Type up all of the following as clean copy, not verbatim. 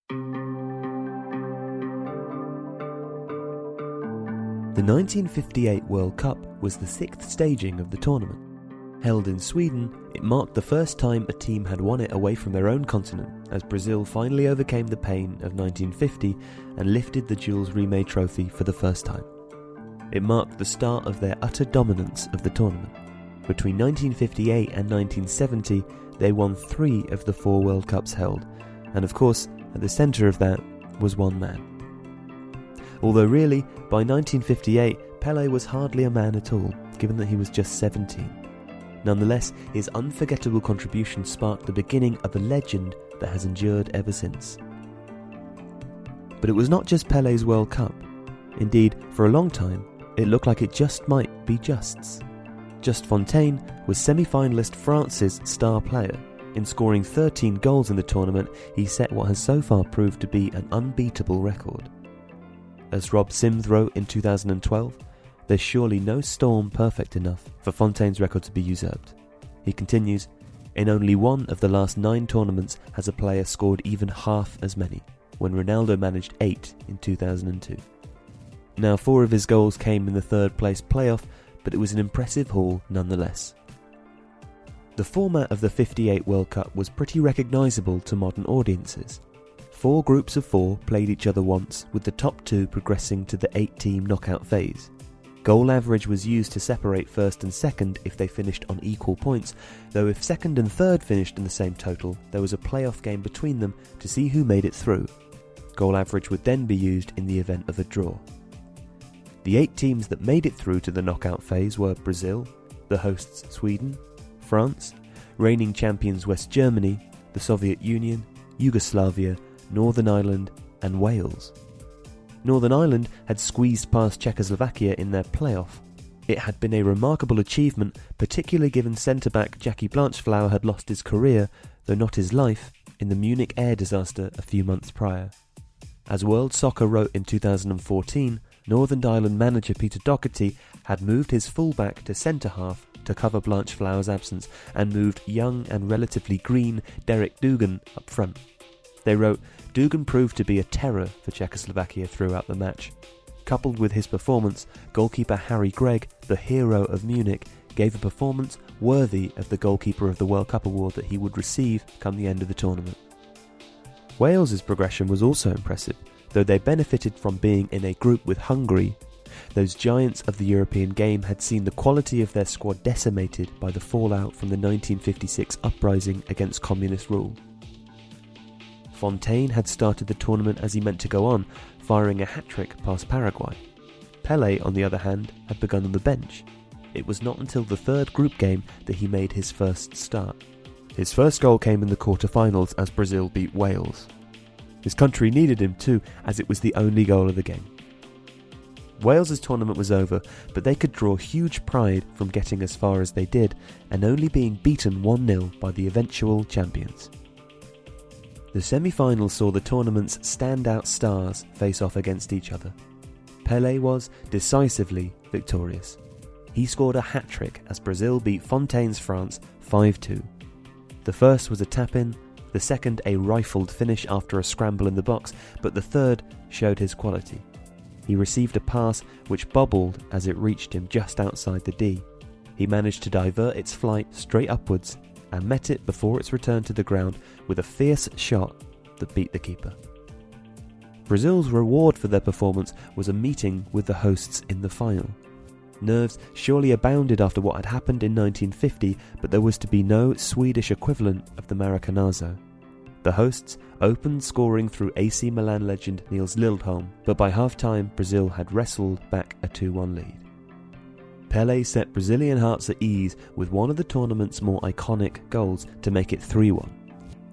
The 1958 World Cup was the sixth staging of the tournament. Held in Sweden, it marked the first time a team had won it away from their own continent, as Brazil finally overcame the pain of 1950 and lifted the Jules Rimet trophy for the first time. It marked the start of their utter dominance of the tournament. Between 1958 and 1970, they won 3 of the 4 World Cups held, and of course, at the centre of that was one man. Although really, by 1958, Pelé was hardly a man at all, given that he was just 17. Nonetheless, his unforgettable contribution sparked the beginning of a legend that has endured ever since. But it was not just Pelé's World Cup. Indeed, for a long time, it looked like it just might be Just's. Just Fontaine was semi-finalist France's star player. In scoring 13 goals in the tournament, he set what has so far proved to be an unbeatable record. As Rob Sims wrote in 2012, there's surely no storm perfect enough for Fontaine's record to be usurped. He continues, in only one of the last 9 tournaments has a player scored even half as many, when Ronaldo managed 8 in 2002. Now 4 of his goals came in the third place playoff, but it was an impressive haul nonetheless. The format of the 58 World Cup was pretty recognisable to modern audiences. 4 groups of 4 played each other once, with the top 2 progressing to the 8-team knockout phase. Goal average was used to separate first and second if they finished on equal points, though if second and third finished in the same total, there was a playoff game between them to see who made it through. Goal average would then be used in the event of a draw. The 8 teams that made it through to the knockout phase were Brazil, the hosts Sweden, France, reigning champions West Germany, the Soviet Union, Yugoslavia, Northern Ireland and Wales. Northern Ireland had squeezed past Czechoslovakia in their playoff. It had been a remarkable achievement, particularly given centre-back Jackie Blanchflower had lost his career, though not his life, in the Munich air disaster a few months prior. As World Soccer wrote in 2014, Northern Ireland manager Peter Doherty had moved his fullback to centre-half to cover Blanchflower's absence and moved young and relatively green Derek Dugan up front. They wrote, Dugan proved to be a terror for Czechoslovakia throughout the match. Coupled with his performance, goalkeeper Harry Gregg, the hero of Munich, gave a performance worthy of the Goalkeeper of the World Cup award that he would receive come the end of the tournament. Wales's progression was also impressive, though they benefited from being in a group with Hungary. Those giants of the European game had seen the quality of their squad decimated by the fallout from the 1956 uprising against communist rule. Fontaine had started the tournament as he meant to go on, firing a hat-trick past Paraguay. Pelé, on the other hand, had begun on the bench. It was not until the third group game that he made his first start. His first goal came in the quarter-finals as Brazil beat Wales. His country needed him too, as it was the only goal of the game. Wales's tournament was over, but they could draw huge pride from getting as far as they did, and only being beaten 1-0 by the eventual champions. The semi-finals saw the tournament's standout stars face off against each other. Pelé was decisively victorious. He scored a hat-trick as Brazil beat Fontaine's France 5-2. The first was a tap-in, the second a rifled finish after a scramble in the box, but the third showed his quality. He received a pass which bobbled as it reached him just outside the D. He managed to divert its flight straight upwards and met it before its return to the ground with a fierce shot that beat the keeper. Brazil's reward for their performance was a meeting with the hosts in the final. Nerves surely abounded after what had happened in 1950, but there was to be no Swedish equivalent of the Maracanazo. The hosts opened scoring through AC Milan legend Nils Lindholm, but by half-time Brazil had wrestled back a 2-1 lead. Pelé set Brazilian hearts at ease with one of the tournament's more iconic goals to make it 3-1.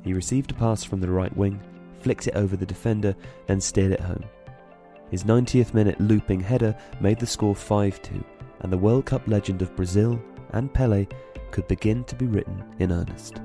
He received a pass from the right wing, flicked it over the defender, then steered it home. His 90th minute looping header made the score 5-2, and the World Cup legend of Brazil and Pelé could begin to be written in earnest.